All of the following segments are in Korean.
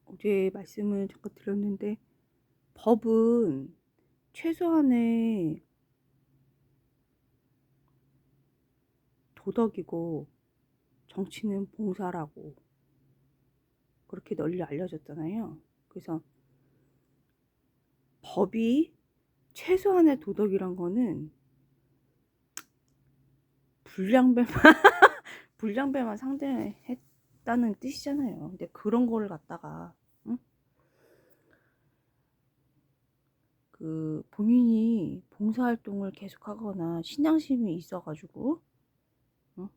어제 말씀을 잠깐 드렸는데, 법은 최소한의 도덕이고 정치는 봉사라고 그렇게 널리 알려졌잖아요. 그래서 법이 최소한의 도덕이란 거는 불량배만 불량배만 상대했다는 뜻이잖아요. 근데 그런 거를 갖다가 응? 그 본인이 봉사활동을 계속하거나 신앙심이 있어가지고 응?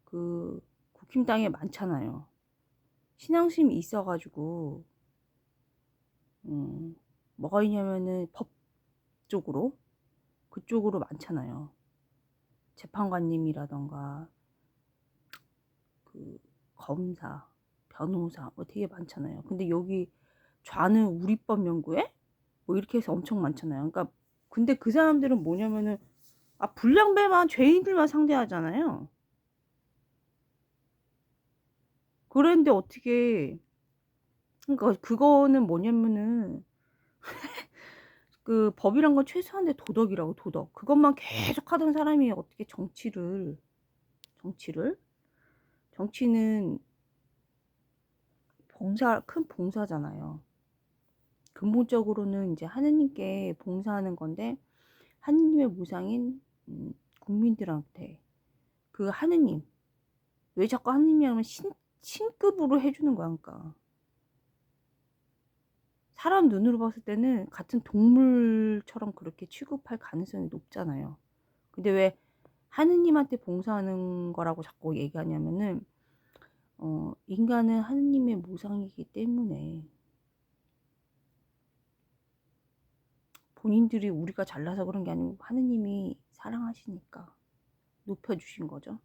그 국힘당에 많잖아요. 신앙심이 있어가지고 뭐가 있냐면은 법 쪽으로 그쪽으로 많잖아요. 재판관님이라던가 그 검사, 변호사 뭐 되게 많잖아요. 근데 여기 좌는 우리법 연구회 뭐 이렇게 해서 엄청 많잖아요. 그러니까 근데 그 사람들은 뭐냐면은 불량배만 죄인들만 상대하잖아요. 그런데 어떻게 그러니까 그거는 뭐냐면은 그 법이란 건 최소한의 도덕이라고. 도덕 그것만 계속 하던 사람이 어떻게 정치는 큰 봉사잖아요. 근본적으로는 이제 하느님께 봉사하는 건데 하느님의 무상인 국민들한테 그 하느님 왜 자꾸 하느님이 하면 신급으로 해주는 거야. 그러니까 사람 눈으로 봤을 때는 같은 동물처럼 그렇게 취급할 가능성이 높잖아요. 근데 왜 하느님한테 봉사하는 거라고 자꾸 얘기하냐면은 인간은 하느님의 모상이기 때문에 본인들이 우리가 잘나서 그런 게 아니고 하느님이 사랑하시니까 높여주신 거죠.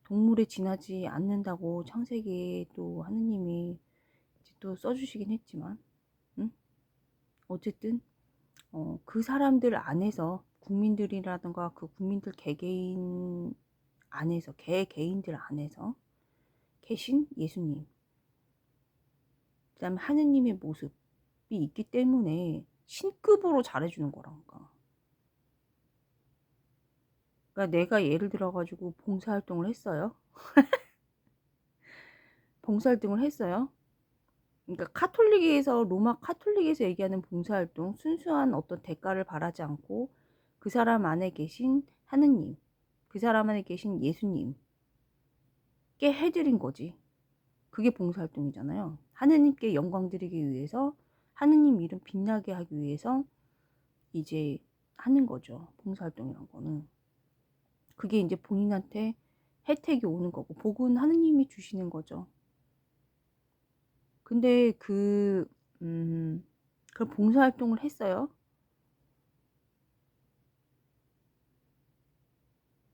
동물에 지나지 않는다고 창세기에 또 하느님이 또 써주시긴 했지만 응? 어쨌든 그 사람들 안에서 국민들이라든가 그 국민들 개개인 안에서 개개인들 안에서 계신 예수님 그 다음에 하느님의 모습이 있기 때문에 신급으로 잘해주는 거라니까. 그러니까 내가 예를 들어가지고 봉사활동을 했어요. 그러니까 로마 카톨릭에서 얘기하는 봉사활동, 순수한 어떤 대가를 바라지 않고 그 사람 안에 계신 하느님, 그 사람 안에 계신 예수님께 해드린 거지. 그게 봉사활동이잖아요. 하느님께 영광 드리기 위해서, 하느님 이름 빛나게 하기 위해서 이제 하는 거죠. 봉사활동이란 거는. 그게 이제 본인한테 혜택이 오는 거고, 복은 하느님이 주시는 거죠. 근데 그런 봉사활동을 했어요.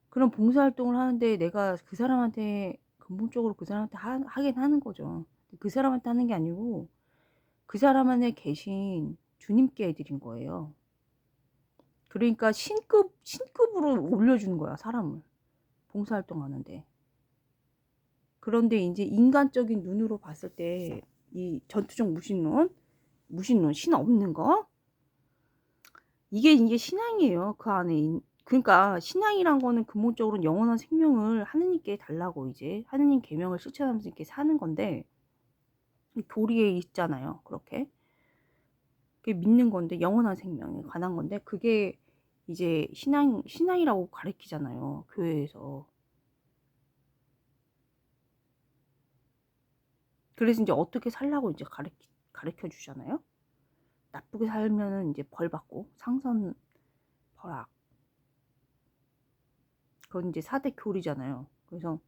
그런 봉사활동을 하는데 내가 그 사람한테 근본적으로 그 사람한테 하긴 하는 거죠. 그 사람한테 하는 게 아니고 그 사람 안에 계신 주님께 해드린 거예요. 그러니까 신급으로 올려주는 거야, 사람을. 봉사활동 하는데. 그런데 이제 인간적인 눈으로 봤을 때 이 전투적 무신론, 신 없는 거? 이게 이제 신앙이에요. 그 안에. 그러니까 신앙이란 거는 근본적으로 영원한 생명을 하느님께 달라고 이제 하느님 계명을 실천하면서 이렇게 사는 건데 교리에 있잖아요. 그렇게. 그게 믿는 건데 영원한 생명에 관한 건데 그게 이제 신앙이라고 가르치잖아요. 교회에서. 그래서 이제 어떻게 살라고 이제 가르쳐 주잖아요. 나쁘게 살면은 이제 벌 받고 상선 벌악. 그건 이제 4대 교리잖아요. 그래서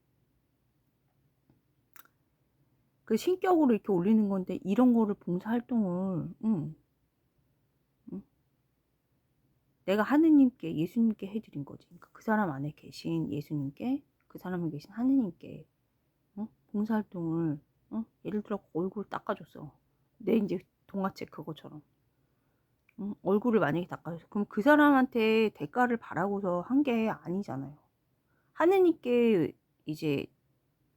그 신격으로 이렇게 올리는 건데 이런 거를 봉사활동을 내가 하느님께 예수님께 해드린 거지. 그러니까 그 사람 안에 계신 예수님께 그 사람에 계신 하느님께 봉사활동을 예를 들어 얼굴 닦아줬어. 내 이제 동화책 그거처럼 얼굴을 만약에 닦아줬어. 그럼 그 사람한테 대가를 바라고서 한 게 아니잖아요. 하느님께 이제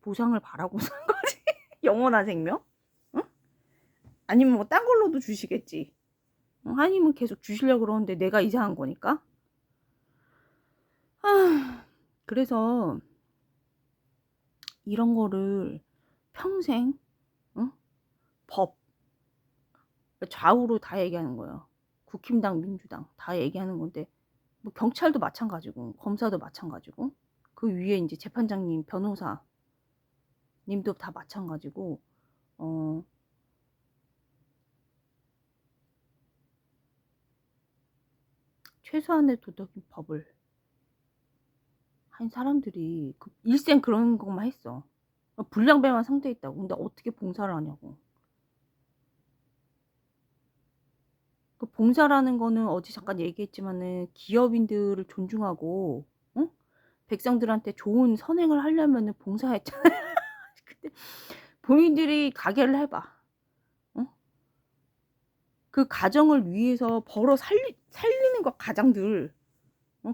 보상을 바라고서 한 거지. 영원한 생명? 응? 아니면 뭐 딴 걸로도 주시겠지. 하나님은 계속 주시려고 그러는데 내가 이상한 거니까. 그래서 이런 거를 평생, 어? 법, 좌우로 다 얘기하는 거예요. 국힘당, 민주당 다 얘기하는 건데, 뭐 경찰도 마찬가지고, 검사도 마찬가지고, 그 위에 이제 재판장님, 변호사 님도 다 마찬가지고, 어, 최소한의 도덕인 법을 한 사람들이 일생 그런 것만 했어. 불량배만 상대했다고. 근데 어떻게 봉사를 하냐고. 그 봉사라는 거는 어제 잠깐 얘기했지만은 기업인들을 존중하고, 어? 백성들한테 좋은 선행을 하려면은 봉사했잖아. 근데 본인들이 가게를 해봐. 어? 그 가정을 위해서 벌어 살리는 거 가장들.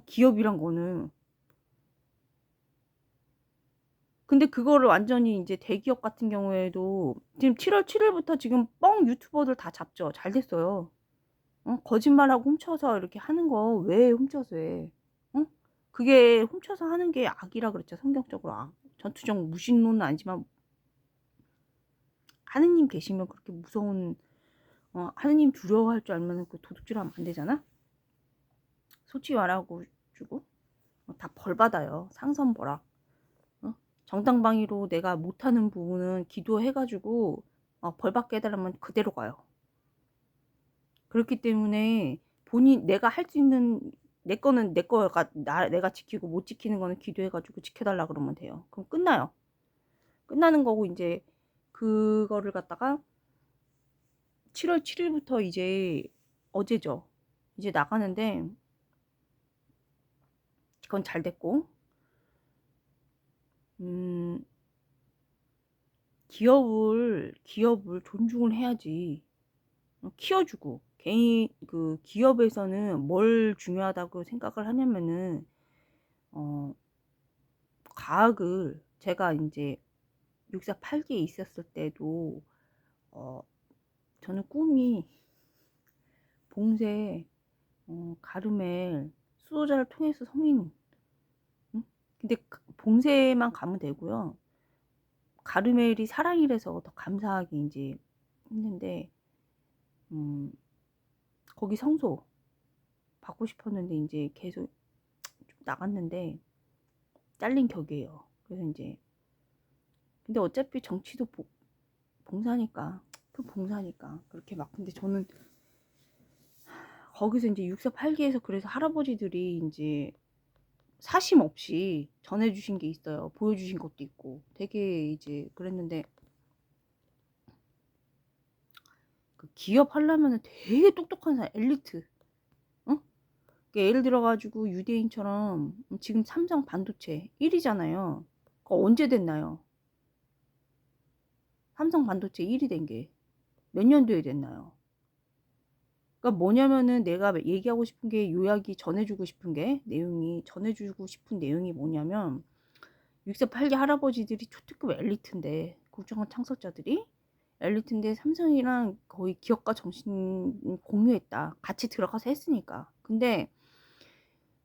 기업이란 거는. 근데 그거를 완전히 이제 대기업 같은 경우에도 지금 7월 7일부터 지금 뻥 유튜버들 다 잡죠. 잘 됐어요. 거짓말하고 훔쳐서 이렇게 하는 거 왜 훔쳐서 해? 어? 그게 훔쳐서 하는 게 악이라 그랬죠. 성경적으로 악. 전투적 무신론은 아니지만 하느님 계시면 그렇게 무서운, 하느님 두려워할 줄 알면 그 도둑질하면 안 되잖아. 솔직히 말하고 주고 다 벌 받아요. 상선벌악. 정당방위로 내가 못하는 부분은 기도해가지고 벌 받게 해달라면 그대로 가요. 그렇기 때문에 본인 내가 할 수 있는, 내 거는 내 거가 내가 지키고 못 지키는 거는 기도해가지고 지켜달라 그러면 돼요. 그럼 끝나요. 끝나는 거고 이제 그거를 갖다가 7월 7일부터 이제 어제죠. 이제 나가는데 그건 잘 됐고, 음, 기업을 존중을 해야지. 키워주고 개인 그 기업에서는 뭘 중요하다고 생각을 하냐면은 과학을 제가 이제 648기에 있었을 때도 저는 꿈이 봉쇄, 가르멜 수호자를 통해서 성인, 응? 근데 봉쇄만 가면 되고요. 가르멜이 사랑이라서 더 감사하게 이제 했는데 거기 성소 받고 싶었는데 이제 계속 좀 나갔는데 잘린 격이에요. 그래서 이제 근데 어차피 정치도 봉사니까 그 봉사니까 그렇게 막. 근데 저는 거기서 이제 648기에서 그래서 할아버지들이 이제 사심 없이 전해주신 게 있어요. 보여주신 것도 있고 되게 이제 그랬는데, 그 기업 하려면은 되게 똑똑한 사람, 엘리트. 그러니까 예를 들어가지고 유대인처럼 지금 삼성 반도체 1위잖아요. 그거 언제 됐나요? 삼성 반도체 1위 된 게 몇 년도에 됐나요? 그러니까 뭐냐면은 내가 얘기하고 싶은 게, 요약이 전해주고 싶은 게, 내용이 전해주고 싶은 내용이 뭐냐면 648기 할아버지들이 초특급 엘리트인데, 국정원 창설자들이 엘리트인데 삼성이랑 거의 기업가 정신 공유했다. 같이 들어가서 했으니까. 근데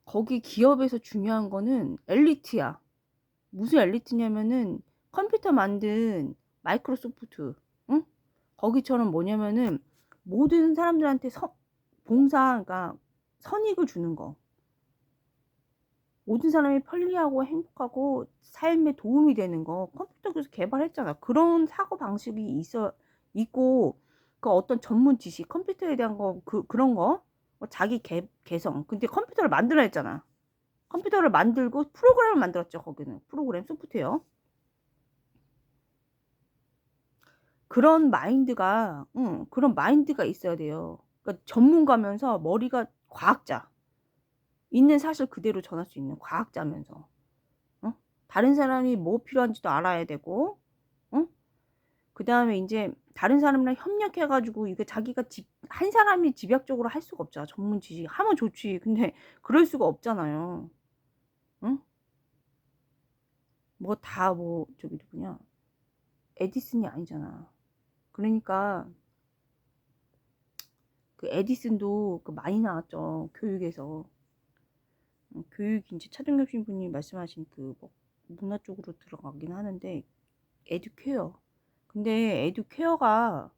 거기 기업에서 중요한 거는 엘리트야. 무슨 엘리트냐면은 컴퓨터 만든 마이크로소프트, 응? 거기처럼 뭐냐면은 모든 사람들한테 봉사, 그러니까 선익을 주는 거. 모든 사람이 편리하고 행복하고 삶에 도움이 되는 거 컴퓨터에서 개발했잖아. 그런 사고 방식이 있고, 그 어떤 전문 지식, 컴퓨터에 대한 거, 그런 거, 자기 개성. 근데 컴퓨터를 만들어 냈잖아. 컴퓨터를 만들고 프로그램을 만들었죠. 거기는 프로그램 소프트웨어. 그런 마인드가 있어야 돼요. 그러니까 전문가면서 머리가 과학자, 있는 사실 그대로 전할 수 있는 과학자면서, 어? 다른 사람이 뭐 필요한지도 알아야 되고, 그 다음에 이제 다른 사람이랑 협력해가지고, 이게 자기가 한 사람이 집약적으로 할 수가 없잖아. 전문 지식 하면 좋지. 근데 그럴 수가 없잖아요. 응? 저기 누구냐, 에디슨이 아니잖아. 그러니까 그 에디슨도 그 많이 나왔죠. 교육에서. 교육 이제 차동엽 신부님 말씀하신 그 뭐 문화 쪽으로 들어가긴 하는데 에듀케어. 근데 에듀케어가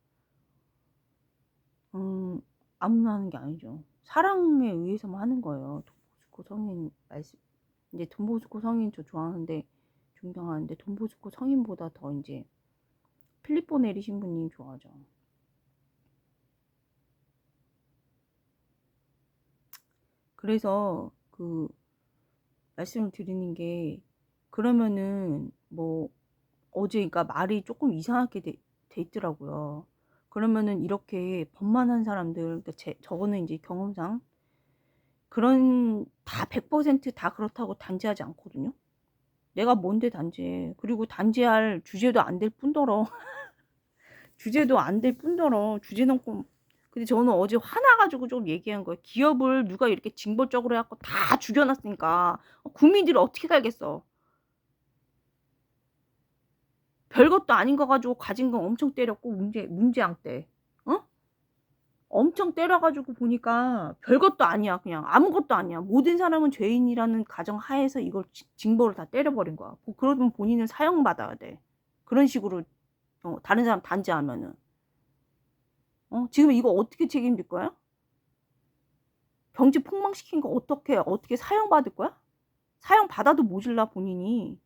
아무나 하는 게 아니죠. 사랑에 의해서만 하는 거예요. 돈보스코 성인 말씀. 이제 돈보스코 성인 저 좋아하는데 존경하는데 돈보스코 성인보다 더 이제 필리포 네리 신부님 좋아하죠. 그래서 그 말씀을 드리는 게 그러면은 뭐 어제 그러니까 말이 조금 이상하게 돼 있더라고요. 그러면은 이렇게 법만한 사람들 그러니까 저거는 이제 경험상 그런 다 100% 그렇다고 단지하지 않거든요. 내가 뭔데 단지해. 그리고 단지할 주제도 안 될 뿐더러 주제도 안 될 뿐더러 주제 넘고. 근데 저는 어제 화나가지고 좀 얘기한 거예요. 기업을 누가 이렇게 징벌적으로 해갖고 다 죽여놨으니까 국민들이 어떻게 살겠어. 별것도 아닌 거 가지고 가진 거 엄청 때렸고 문제양 때 어? 엄청 때려가지고 보니까 별것도 아니야. 그냥 아무것도 아니야. 모든 사람은 죄인이라는 가정 하에서 이걸 징벌을 다 때려버린 거야. 그러면 본인은 사형받아야 돼. 그런 식으로 다른 사람 단죄하면은 지금 이거 어떻게 책임질 거야? 경제 폭망시킨 거 어떻게 사형받을 거야? 사형받아도 모질라 본인이.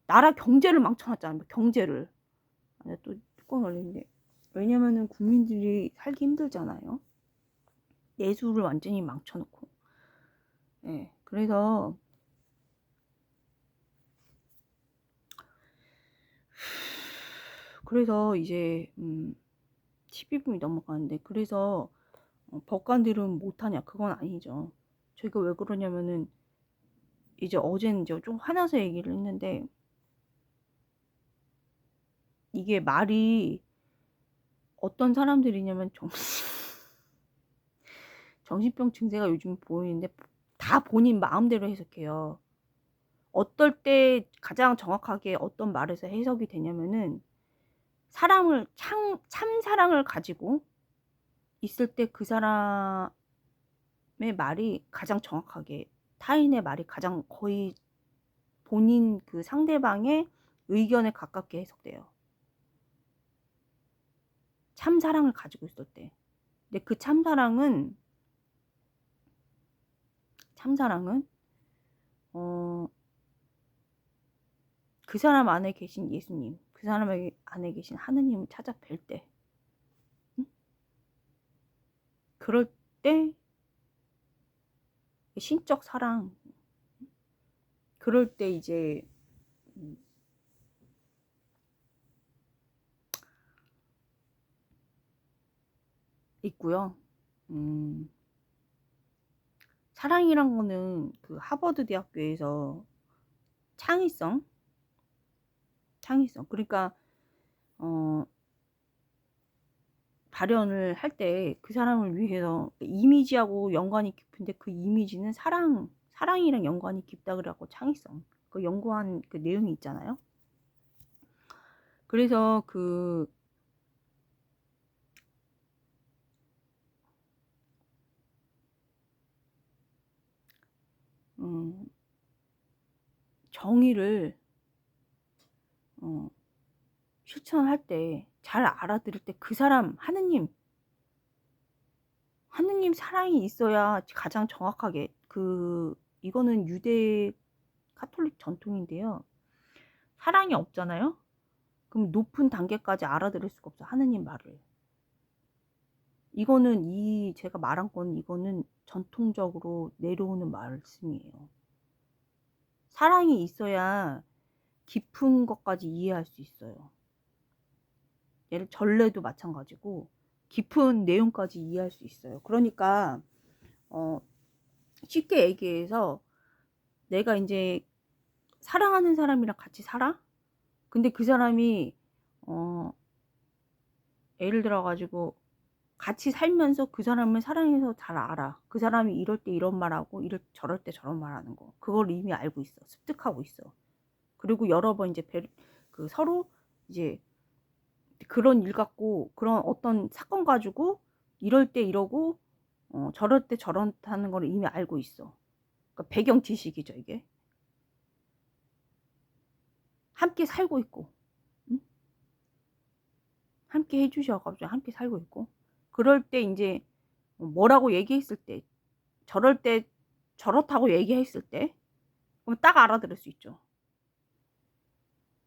나라 경제를 망쳐놨잖아. 경제를. 아니, 또 뚜껑 열리는데. 왜냐면은 국민들이 살기 힘들잖아요. 내수를 완전히 망쳐놓고. 예. 그래서 이제 12분이 넘어가는데 그래서 법관들은 못하냐 그건 아니죠. 저희가 왜 그러냐면은 이제 어제는 이제 좀 화나서 얘기를 했는데 이게 말이 어떤 사람들이냐면 정신병 증세가 요즘 보이는데 다 본인 마음대로 해석해요. 어떨 때 가장 정확하게 어떤 말에서 해석이 되냐면은 사랑을 참 사랑을 가지고 있을 때 그 사람의 말이 가장 정확하게 타인의 말이 가장 거의 본인 그 상대방의 의견에 가깝게 해석돼요. 참사랑을 가지고 있을 때. 근데 그 참사랑은 그 사람 안에 계신 예수님, 그 사람 안에 계신 하느님을 찾아 뵐 때, 응? 그럴 때 신적 사랑, 그럴 때 이제 있고요. 사랑이란 거는 그 하버드 대학교에서 창의성 그러니까 발현을 할 때 그 사람을 위해서 이미지하고 연관이 깊은데 그 이미지는 사랑이랑 연관이 깊다 그래갖고 창의성 그 연구한 그 내용이 있잖아요. 그래서 그 정의를 실천할 때 잘 알아들을 때 그 사람 하느님 사랑이 있어야 가장 정확하게 이거는 유대 카톨릭 전통인데요. 사랑이 없잖아요. 그럼 높은 단계까지 알아들을 수가 없어. 하느님 말을. 이거는 제가 말한 건 이거는 전통적으로 내려오는 말씀이에요. 사랑이 있어야 깊은 것까지 이해할 수 있어요. 예를 전례도 마찬가지고 깊은 내용까지 이해할 수 있어요. 그러니까 쉽게 얘기해서 내가 이제 사랑하는 사람이랑 같이 살아? 근데 그 사람이 예를 들어 가지고 같이 살면서 그 사람을 사랑해서 잘 알아. 그 사람이 이럴 때 이런 말하고 저럴 때 저런 말하는 거. 그걸 이미 알고 있어. 습득하고 있어. 그리고 여러 번 이제 서로 이제 그런 일 갖고 그런 어떤 사건 가지고 이럴 때 이러고 저럴 때 저렇다는 걸 이미 알고 있어. 그러니까 배경 지식이죠 이게. 함께 살고 있고, 응? 함께 해 주셔 가지고 함께 살고 있고, 그럴 때 인제 뭐라고 얘기했을 때, 저럴 때 저렇다고 얘기했을 때 그럼 딱 알아들을 수 있죠.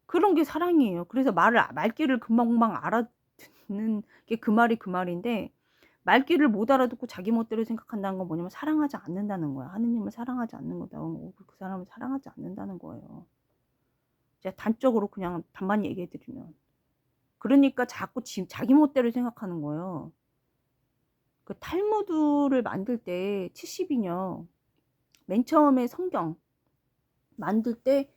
그런 게 사랑이에요. 그래서 말귀를 금방금방 알아듣는 게 그 말이 그 말인데, 말귀를 못 알아듣고 자기 멋대로 생각한다는 건 뭐냐면 사랑하지 않는다는 거야. 하느님을 사랑하지 않는 거다. 그 사람을 사랑하지 않는다는 거예요. 제가 단적으로 그냥 반만 얘기해 드리면. 그러니까 자꾸 자기 멋대로 생각하는 거예요. 그 탈무드를 만들 때 70인요. 맨 처음에 성경 만들 때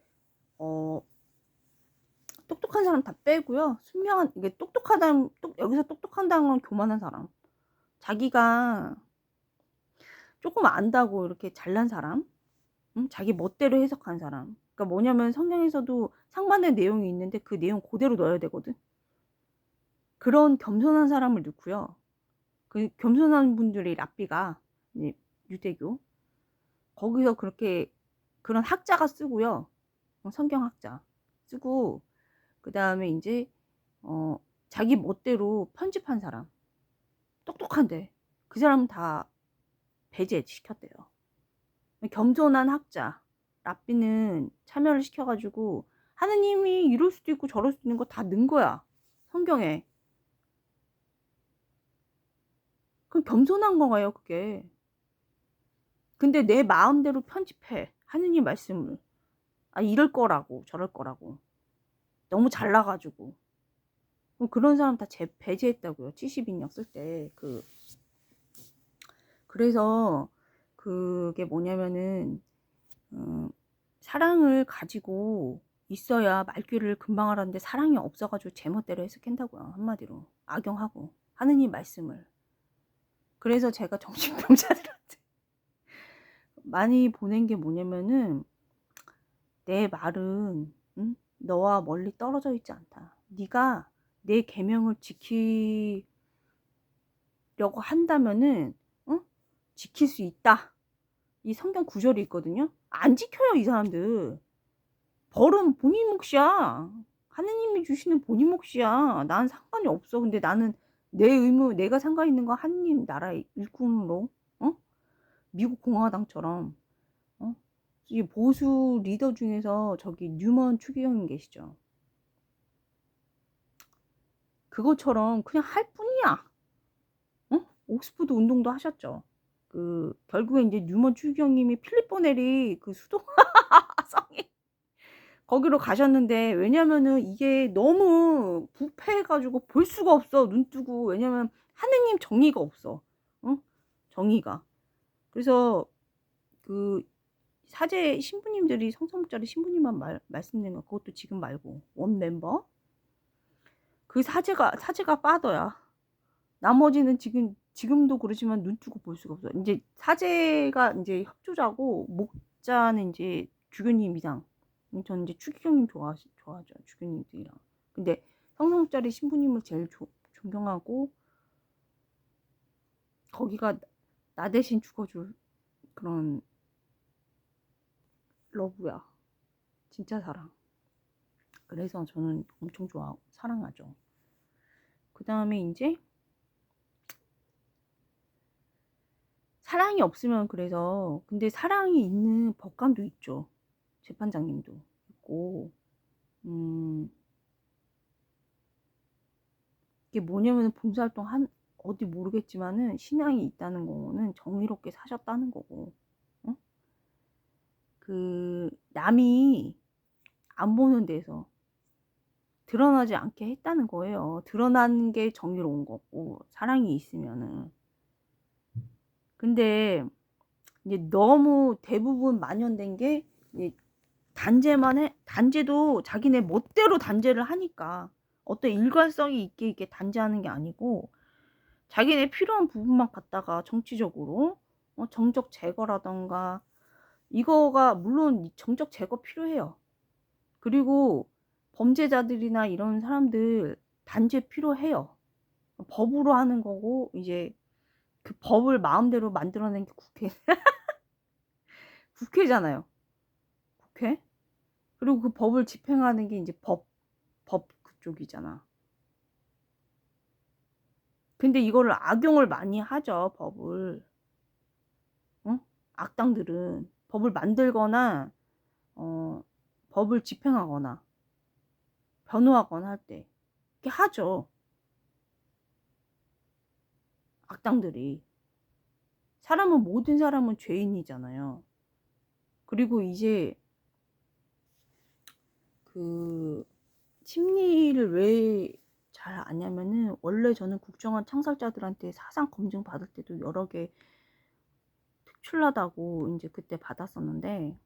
똑똑한 사람 다 빼고요. 순명한, 이게 똑똑하다는, 여기서 똑똑한다는 건 교만한 사람. 자기가 조금 안다고 이렇게 잘난 사람, 응? 자기 멋대로 해석한 사람. 그러니까 뭐냐면 성경에서도 상반된 내용이 있는데 그 내용 그대로 넣어야 되거든. 그런 겸손한 사람을 넣고요. 그 겸손한 분들이 랍비가 유대교 거기서 그렇게 그런 학자가 쓰고요. 성경학자 쓰고, 그 다음에 이제 자기 멋대로 편집한 사람, 똑똑한데 그 사람은 다 배제시켰대요. 겸손한 학자 랍비는 참여를 시켜가지고 하느님이 이럴 수도 있고 저럴 수도 있는 거 다 넣은 거야 성경에. 그럼 겸손한 거예요 그게. 근데 내 마음대로 편집해 하느님 말씀을. 이럴 거라고 저럴 거라고 너무 잘나가지고. 그런 사람 다 배제했다고요. 70인역 쓸 때. 그래서 그게 뭐냐면은 사랑을 가지고 있어야 말귀를 금방 알았는데 사랑이 없어가지고 제멋대로 해석한다고요. 한마디로 악용하고 하느님 말씀을. 그래서 제가 정신병자들한테 많이 보낸 게 뭐냐면은, 내 말은 너와 멀리 떨어져 있지 않다. 네가 내 계명을 지키려고 한다면은 지킬 수 있다. 이 성경 구절이 있거든요. 안 지켜요 이 사람들. 벌은 본인 몫이야. 하느님이 주시는 본인 몫이야. 난 상관이 없어. 근데 나는 내 의무, 내가 상관 있는 건 하느님 나라의 일꾼으로, 미국 공화당처럼, 이 보수 리더 중에서 저기 뉴먼 추기경님 계시죠. 그것처럼 그냥 할 뿐이야. 옥스퍼드 운동도 하셨죠. 결국에 이제 뉴먼 추기경님이 필립 보넬이 그 수도 성이 거기로 가셨는데, 왜냐면은 이게 너무 부패해가지고 볼 수가 없어 눈 뜨고. 왜냐면 하느님 정의가 없어. 정의가. 그래서 그 사제 신부님들이 성서목자리 신부님만 말씀드린 거, 그것도 지금 말고 원 멤버 그 사제가 빠더야. 나머지는 지금도 그러지만 눈 뜨고 볼 수가 없어. 이제 사제가 이제 협조자고, 목자는 이제 주교님 이상. 저는 이제 추기경님 좋아하죠. 주교님들이랑. 근데 성서목자리 신부님을 제일 존경하고, 거기가 나 대신 죽어줄 그런 러브야. 진짜 사랑. 그래서 저는 엄청 좋아하고 사랑하죠. 그 다음에 이제 사랑이 없으면, 그래서 근데 사랑이 있는 법관도 있죠. 재판장님도 있고. 이게 뭐냐면 봉사활동 어디 모르겠지만은 신앙이 있다는 거는 정의롭게 사셨다는 거고, 남이 안 보는 데서 드러나지 않게 했다는 거예요. 드러나는 게 정의로운 거고, 사랑이 있으면은. 근데 이제 너무 대부분 만연된 게, 이제 단죄도 자기네 멋대로 단죄를 하니까, 어떤 일관성이 있게 이렇게 단죄하는 게 아니고, 자기네 필요한 부분만 갖다가 정치적으로 정적 제거라던가, 이거가 물론 정적 제거 필요해요. 그리고 범죄자들이나 이런 사람들 단죄 필요해요. 법으로 하는 거고 이제 그 법을 마음대로 만들어낸 게 국회. 국회잖아요. 국회. 그리고 그 법을 집행하는 게 이제 법 그쪽이잖아. 근데 이거를 악용을 많이 하죠, 법을. 응? 악당들은 법을 만들거나 법을 집행하거나 변호하거나 할 때 이렇게 하죠. 악당들이. 모든 사람은 죄인이잖아요. 그리고 이제 그 심리를 왜 잘 아냐면은 원래 저는 국정원 창살자들한테 사상 검증 받을 때도 여러 개 특출나다고 이제 그때 받았었는데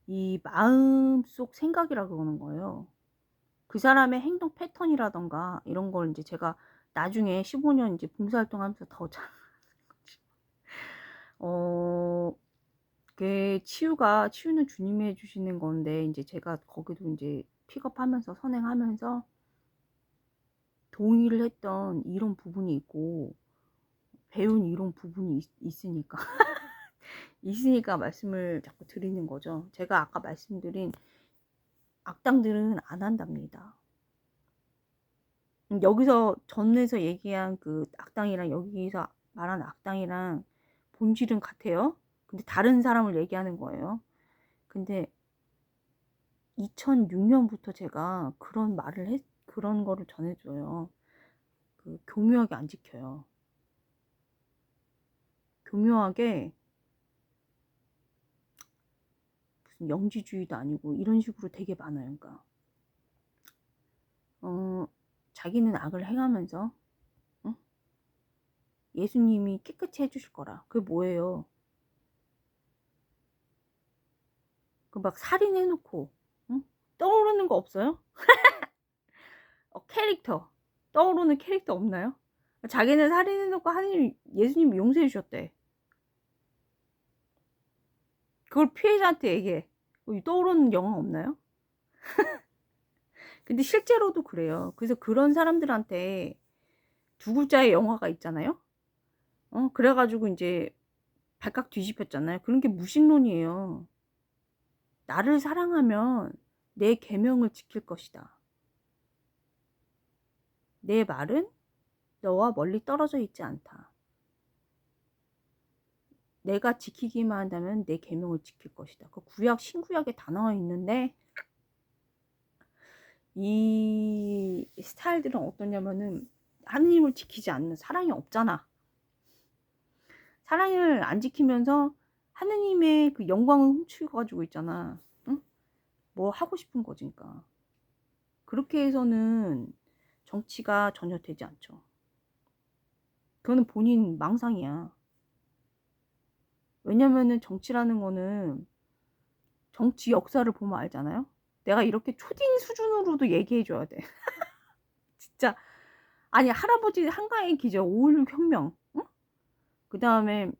이 마음속 생각이라 그러는 거예요. 그 사람의 행동 패턴이라던가 이런 걸 이제 제가 나중에 15년 이제 봉사활동하면서 더 잘 그게 치유는 주님이 해주시는 건데 이제 제가 거기도 이제 픽업하면서 선행하면서 동의를 했던 이런 부분이 있고 배운 이런 부분이 있으니까 있으니까 말씀을 자꾸 드리는 거죠. 제가 아까 말씀드린 악당들은 안 한답니다. 여기서 전에서 얘기한 그 악당이랑 여기서 말한 악당이랑 본질은 같아요. 근데 다른 사람을 얘기하는 거예요. 근데 2006년부터 제가 그런 거를 전해줘요. 그 교묘하게 안 지켜요. 교묘하게 무슨 영지주의도 아니고 이런 식으로 되게 많아요. 그러니까 자기는 악을 행하면서 응? 예수님이 깨끗이 해주실 거라. 그게 뭐예요? 그 막 살인해놓고 응? 떠오르는 거 없어요? 캐릭터 떠오르는 캐릭터 없나요? 자기는 살인해놓고 예수님이 용서해 주셨대. 그걸 피해자한테 얘기해. 떠오르는 영화 없나요? 근데 실제로도 그래요. 그래서 그런 사람들한테 두 글자의 영화가 있잖아요. 그래가지고 이제 발칵 뒤집혔잖아요. 그런 게 무신론이에요. 나를 사랑하면 내 계명을 지킬 것이다. 내 말은 너와 멀리 떨어져 있지 않다. 내가 지키기만 한다면 내 계명을 지킬 것이다. 그 구약 신구약에 다 나와 있는데 이 스타일들은 어떠냐면은 하느님을 지키지 않는 사랑이 없잖아. 사랑을 안 지키면서 하느님의 그 영광을 훔쳐가지고 있잖아. 응? 뭐 하고 싶은 거지니까. 그렇게 해서는 정치가 전혀 되지 않죠. 그거는 본인 망상이야. 왜냐면은 정치라는 거는 정치 역사를 보면 알잖아요. 내가 이렇게 초딩 수준으로도 얘기해 줘야 돼. 진짜 아니 할아버지 한가위 기적 5.16 혁명 응? 그 다음에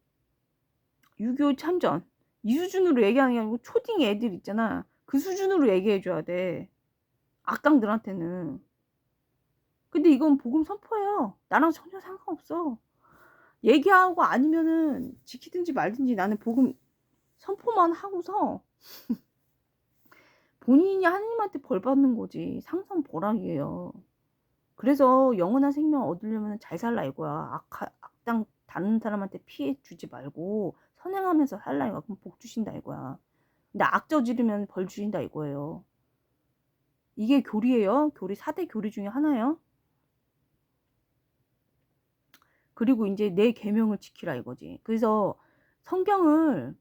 6.25 참전 이 수준으로 얘기하는 게 아니고 초딩 애들 있잖아. 그 수준으로 얘기해 줘야 돼. 악당들한테는. 근데 이건 복음 선포예요. 나랑 전혀 상관없어. 얘기하고 아니면은 지키든지 말든지 나는 복음 선포만 하고서 본인이 하느님한테 벌 받는 거지. 상선 보락이에요. 그래서 영원한 생명 얻으려면 잘 살라 이거야. 악당 다른 사람한테 피해 주지 말고 선행하면서 살라 이거야. 그럼 복 주신다 이거야. 근데 악 저지르면 벌 주신다 이거예요. 이게 교리예요. 교리 4대 교리 중에 하나예요. 그리고 이제 내 계명을 지키라 이거지. 그래서 성경을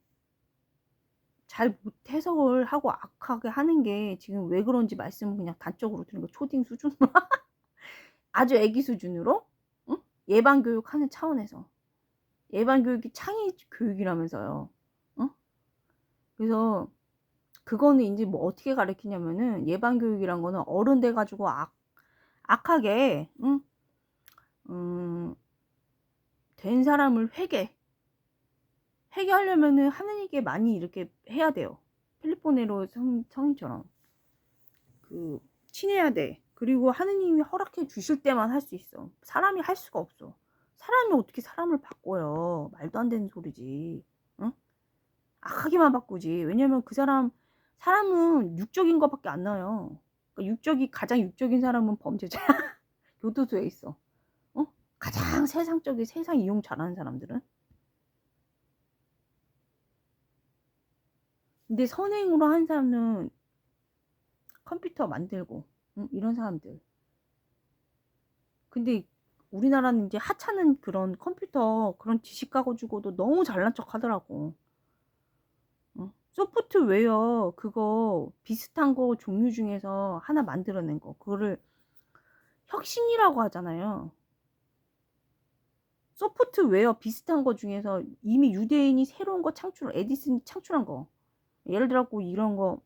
잘 못 해석을 하고 악하게 하는 게 지금 왜 그런지 말씀은 그냥 단적으로 드린 거 초딩 수준으로 아주 애기 수준으로 응? 예방 교육하는 차원에서 예방 교육이 창의 교육이라면서요. 응? 그래서 그거는 이제 뭐 어떻게 가르치냐면은 예방 교육이란 거는 어른 돼 가지고 악하게 응? 된 사람을 회개하려면은 하느님께 많이 이렇게 해야 돼요. 필리포네로 성인처럼. 친해야 돼. 그리고 하느님이 허락해 주실 때만 할 수 있어. 사람이 할 수가 없어. 사람이 어떻게 사람을 바꿔요. 말도 안 되는 소리지. 응? 악하게만 바꾸지. 왜냐면 사람은 육적인 것밖에 안 나요. 그러니까 가장 육적인 사람은 범죄자야. 교도소에 있어. 어? 가장 세상 이용 잘하는 사람들은. 근데 선행으로 한 사람은 컴퓨터 만들고, 응? 이런 사람들. 근데 우리나라는 이제 하찮은 그런 컴퓨터 그런 지식 가지고도 너무 잘난 척 하더라고. 응? 소프트웨어 그거 비슷한 거 종류 중에서 하나 만들어낸 거. 그거를 혁신이라고 하잖아요. 소프트웨어 비슷한 거 중에서 이미 유대인이 새로운 거 에디슨이 창출한 거. 예를 들어갖고 이런 거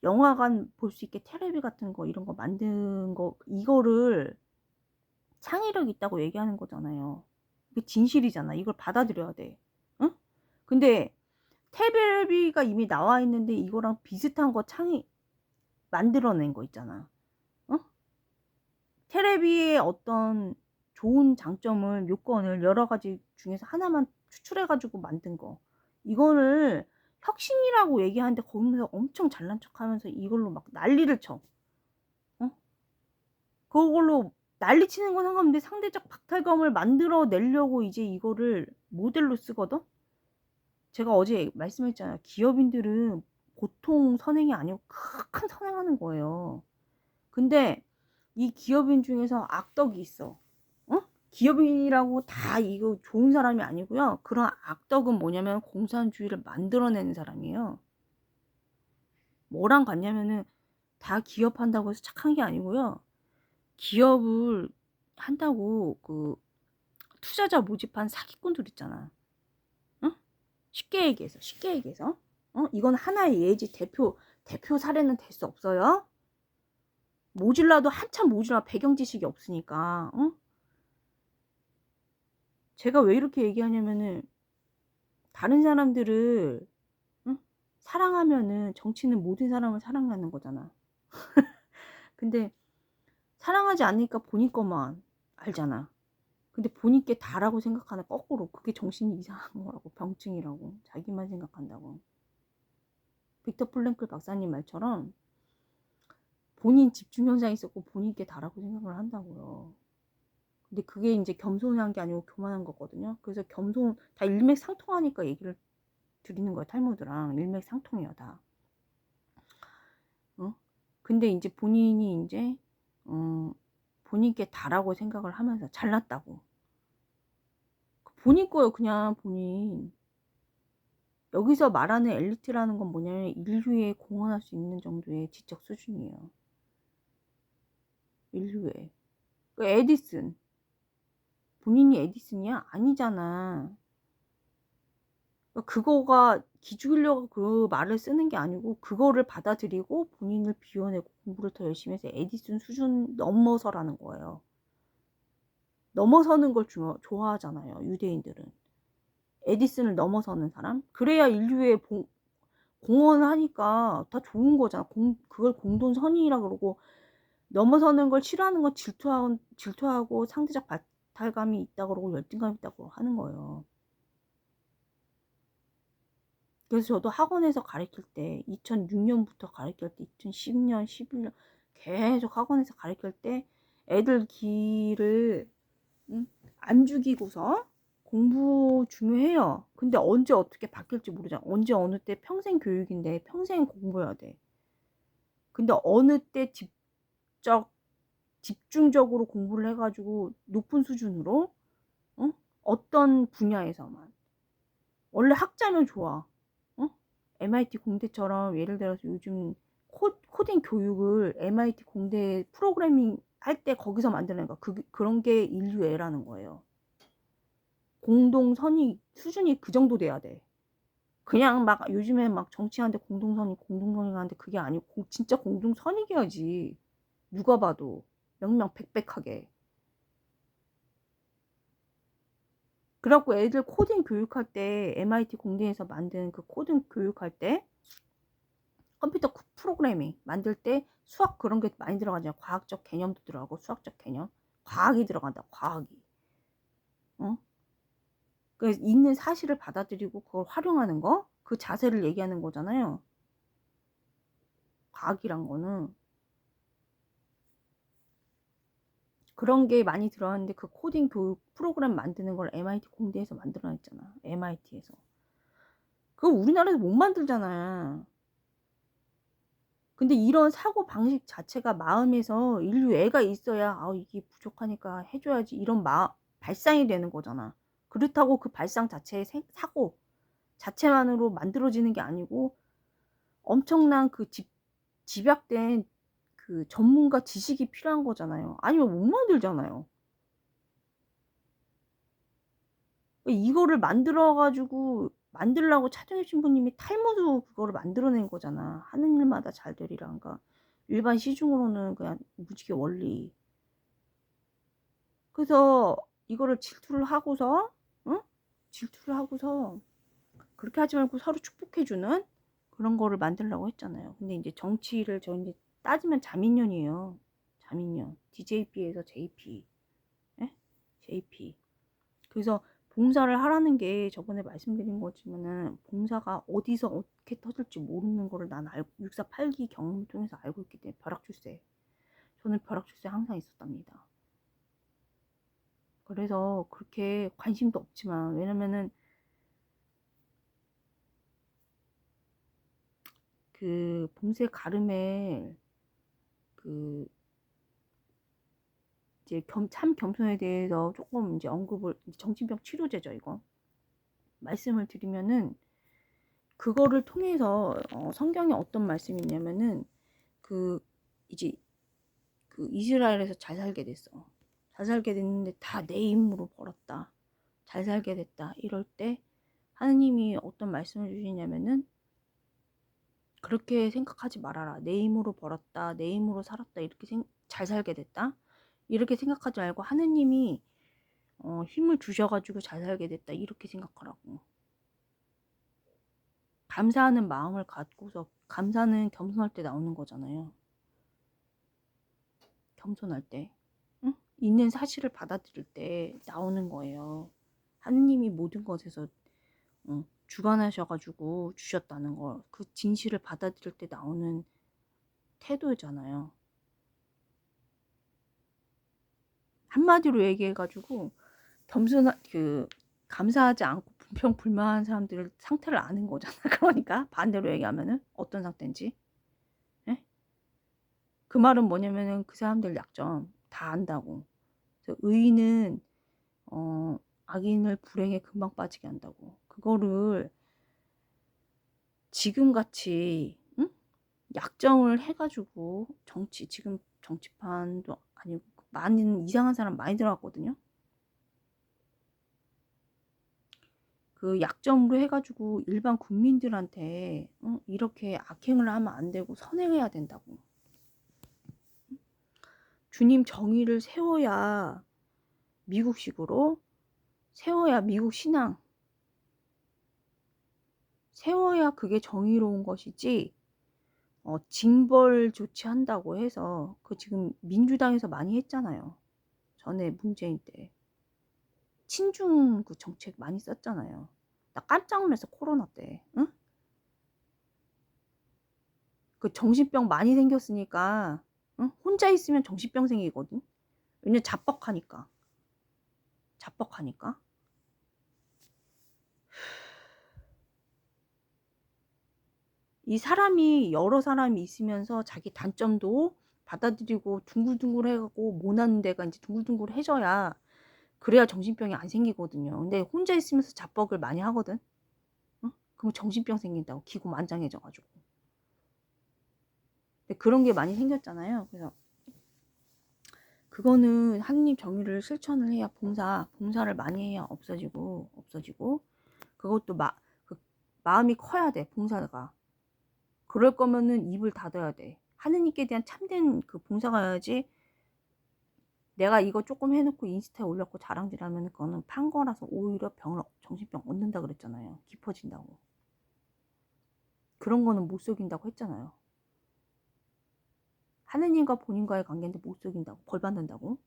영화관 볼 수 있게 텔레비 같은 거 이런 거 만든 거 이거를 창의력 있다고 얘기하는 거잖아요. 이게 진실이잖아. 이걸 받아들여야 돼. 응? 근데 텔레비가 이미 나와 있는데 이거랑 비슷한 거 만들어낸 거 있잖아. 어? 텔레비의 어떤 좋은 장점을 요건을 여러 가지 중에서 하나만 추출해가지고 만든 거. 이거를 혁신이라고 얘기하는데 거기서 엄청 잘난 척하면서 이걸로 막 난리를 쳐. 어? 그걸로 난리 치는 건 상관없는데 상대적 박탈감을 만들어 내려고 이제 이거를 모델로 쓰거든? 제가 어제 말씀했잖아요. 기업인들은 보통 선행이 아니고 큰 선행하는 거예요. 근데 이 기업인 중에서 악덕이 있어. 어? 기업인이라고 다 이거 좋은 사람이 아니고요. 그런 악덕은 뭐냐면 공산주의를 만들어내는 사람이에요. 뭐랑 같냐면은 다 기업한다고 해서 착한 게 아니고요. 기업을 한다고 투자자 모집한 사기꾼들 있잖아. 응? 쉽게 얘기해서. 이건 하나의 예지. 대표 사례는 될 수 없어요. 모질라도 한참 모질라 배경 지식이 없으니까. 제가 왜 이렇게 얘기하냐면은 다른 사람들을 사랑하면은 정치는 모든 사람을 사랑하는 거잖아. 근데 사랑하지 않으니까 본인 것만 알잖아. 근데 본인 게 다라고 생각하는 거꾸로 그게 정신이 이상한 거라고. 병증이라고. 자기만 생각한다고. 빅터 플랭클 박사님 말처럼 본인 집중 현상이 있었고 본인 게 다라고 생각을 한다고요. 근데 그게 이제 겸손한 게 아니고 교만한 거거든요. 그래서 다 일맥상통하니까 얘기를 드리는 거야. 탈무드랑 일맥상통이야 다. 근데 이제 본인이 이제 본인 게 다라고 생각을 하면서 잘났다고. 본인 거요. 그냥 본인. 여기서 말하는 엘리트라는 건 뭐냐면 인류에 공헌할 수 있는 정도의 지적 수준이에요. 인류에. 에디슨. 본인이 에디슨이야? 아니잖아. 그거가 기죽으려고 그 말을 쓰는 게 아니고 그거를 받아들이고 본인을 비워내고 공부를 더 열심히 해서 에디슨 수준 넘어서라는 거예요. 넘어서는 걸 좋아하잖아요. 유대인들은. 에디슨을 넘어서는 사람? 그래야 인류에 공헌하니까 다 좋은 거잖아. 그걸 공동선의라 그러고 넘어서는 걸 싫어하는 건 질투하고 상대적 박탈감이 있다 그러고 열등감이 있다고 하는 거예요. 그래서 저도 학원에서 가르칠 때 2006년부터 가르칠 때 2010년, 11년 계속 학원에서 가르칠 때 애들 기를 안 죽이고서 공부 중요해요. 근데 언제 어떻게 바뀔지 모르잖아. 언제 어느 때 평생 교육인데 평생 공부해야 돼. 근데 어느 때 집중적으로 공부를 해가지고 높은 수준으로 어떤 분야에서만 원래 학자면 좋아. MIT 공대처럼 예를 들어서 요즘 코딩 교육을 MIT 공대 프로그래밍 할 때 거기서 만드는 거 그런 게 인류애라는 거예요. 공동선의 수준이 그 정도 돼야 돼. 그냥 막 요즘에 막 정치하는데 공동선의 하는데 그게 아니고 진짜 공동선의해야지. 누가 봐도 명명백백하게. 그래갖고 애들 코딩 교육할 때 MIT 공대에서 만든 그 코딩 교육할 때 컴퓨터 프로그래밍 만들 때 수학 그런 게 많이 들어가잖아요. 과학적 개념도 들어가고 수학적 개념. 과학이 들어간다. 과학이. 어? 그 있는 사실을 받아들이고 그걸 활용하는 거? 그 자세를 얘기하는 거잖아요. 과학이란 거는. 그런 게 많이 들어갔는데 그 코딩 교육 프로그램 만드는 걸 MIT 공대에서 만들어냈잖아. MIT에서. 그거 우리나라에서 못 만들잖아. 근데 이런 사고 방식 자체가 마음에서 인류 애가 있어야 이게 부족하니까 해줘야지 이런 발상이 되는 거잖아. 그렇다고 그 발상 자체의 사고 자체만으로 만들어지는 게 아니고 엄청난 그 집약된 그 전문가 지식이 필요한 거잖아요. 아니면 못 만들잖아요. 이거를 만들어가지고 만들라고 차정희 신부님이 탈무드 그거를 만들어낸 거잖아. 하는 일마다 잘 되리란가. 일반 시중으로는 그냥 무지개 원리. 그래서 이거를 질투를 하고서, 응? 질투를 하고서 그렇게 하지 말고 서로 축복해주는 그런 거를 만들려고 했잖아요. 근데 이제 정치를 저 이제 따지면 자민련이에요. 자민련. DJP에서 JP. 예? JP. 그래서 봉사를 하라는 게 저번에 말씀드린 거지만은 봉사가 어디서 어떻게 터질지 모르는 거를 난 알고 648기 경험을 통해서 알고 있기 때문에 벼락출세. 저는 벼락출세 항상 있었답니다. 그래서 그렇게 관심도 없지만 왜냐면은 그 봉쇄 가름에 그 이제 참 겸손에 대해서 조금 이제 언급을 정신병 치료제죠 이거 말씀을 드리면은 그거를 통해서 성경에 어떤 말씀이 있냐면은 그 이제 그 이스라엘에서 잘 살게 됐어. 잘 살게 됐는데 다 내 힘으로 벌었다. 잘 살게 됐다. 이럴 때 하느님이 어떤 말씀을 주시냐면은 그렇게 생각하지 말아라. 내 힘으로 벌었다. 내 힘으로 살았다. 이렇게 잘 살게 됐다. 이렇게 생각하지 말고 하느님이 힘을 주셔가지고 잘 살게 됐다. 이렇게 생각하라고. 감사하는 마음을 갖고서 감사는 겸손할 때 나오는 거잖아요. 겸손할 때. 응? 있는 사실을 받아들일 때 나오는 거예요. 하느님이 모든 것에서 주관하셔가지고 주셨다는 걸 그 진실을 받아들일 때 나오는 태도잖아요. 한마디로 얘기해가지고 감사하지 않고 불평불만한 사람들 상태를 아는 거잖아. 그러니까 반대로 얘기하면은 어떤 상태인지. 예? 그 말은 뭐냐면은 그 사람들 약점 다 안다고. 그래서 의인은 악인을 불행에 금방 빠지게 한다고. 그거를 지금같이 응? 약정을 해가지고 지금 정치판도 아니고 많은 이상한 사람 많이 들어갔거든요. 그 약점으로 해가지고 일반 국민들한테 이렇게 악행을 하면 안 되고 선행해야 된다고. 주님 정의를 세워야 미국식으로 세워야 미국 신앙 세워야 그게 정의로운 것이지 징벌 조치한다고 해서 그 지금 민주당에서 많이 했잖아요. 전에 문재인 때 친중 그 정책 많이 썼잖아요. 나 깜짝 놀랐어 코로나 때. 응? 그 정신병 많이 생겼으니까 응? 혼자 있으면 정신병 생기거든. 왜냐면 자뻑하니까. 자뻑하니까. 이 사람이 여러 사람이 있으면서 자기 단점도 받아들이고 둥글둥글 해가고 모난 데가 이제 둥글둥글 해져야 그래야 정신병이 안 생기거든요. 근데 혼자 있으면서 자뻑을 많이 하거든. 응? 그럼 정신병 생긴다고 기고만장해져가지고. 근데 그런 게 많이 생겼잖아요. 그래서 그거는 하느님 정의를 실천을 해야 봉사를 많이 해야 없어지고 그것도 그 마음이 커야 돼 봉사가. 그럴 거면은 입을 닫아야 돼. 하느님께 대한 참된 그 봉사가 해야지. 내가 이거 조금 해놓고 인스타에 올렸고 자랑질하면 그거는 판 거라서 오히려 정신병 얻는다 그랬잖아요. 깊어진다고. 그런 거는 못 속인다고 했잖아요. 하느님과 본인과의 관계인데 못 속인다고, 벌 받는다고.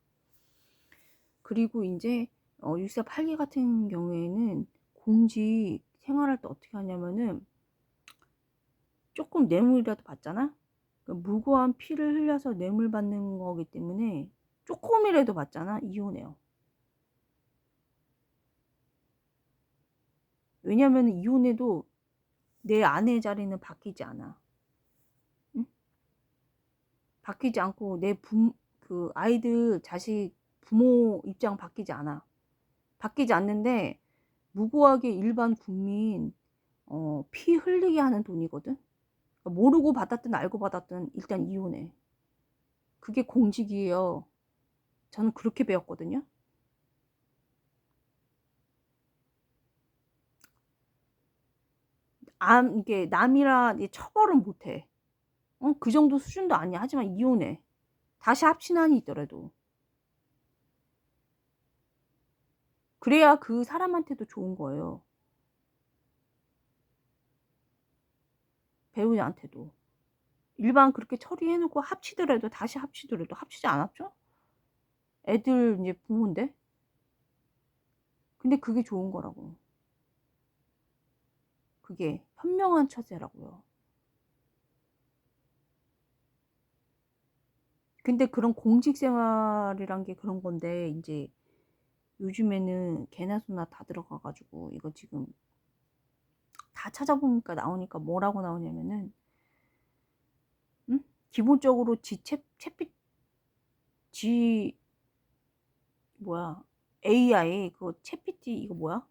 그리고 인제 6사 8기 같은 경우에는 공직 생활할 때 어떻게 하냐면은 쪼끔 뇌물이라도 받잖아? 무고한 피를 흘려서 뇌물 받는 거기 때문에 쪼끔이라도 받잖아? 이혼해요. 왜냐면은 이혼해도 내 아내의 자리는 바뀌지 않아. 응? 바뀌지 않고 내 그 아이들, 자식, 부모 입장 바뀌지 않아. 바뀌지 않는데 무고하게 일반 국민 피 흘리게 하는 돈이거든. 그러니까 모르고 받았든 알고 받았든 일단 이혼해. 그게 공직이에요. 저는 그렇게 배웠거든요. 이게 남이라 처벌은 못해. 그 정도 수준도 아니야. 하지만 이혼해. 다시 합친한이 있더라도. 그래야 그 사람한테도 좋은 거예요. 배우자한테도. 일반 그렇게 처리해 놓고 합치더라도, 다시 합치더라도 합치지 않았죠? 애들 인제 부모인데. 근데 그게 좋은 거라고. 그게 현명한 처제라고요. 근데 그런 공직 생활이란 게 그런 건데 인제 요즘에는 개나 소나 다 들어가 가지고 이거 지금 다 찾아보니까 나오니까 뭐라고 나오냐면은 응? 기본적으로 지 챗 지 뭐야 AI 그거 챗GPT 이거 뭐야?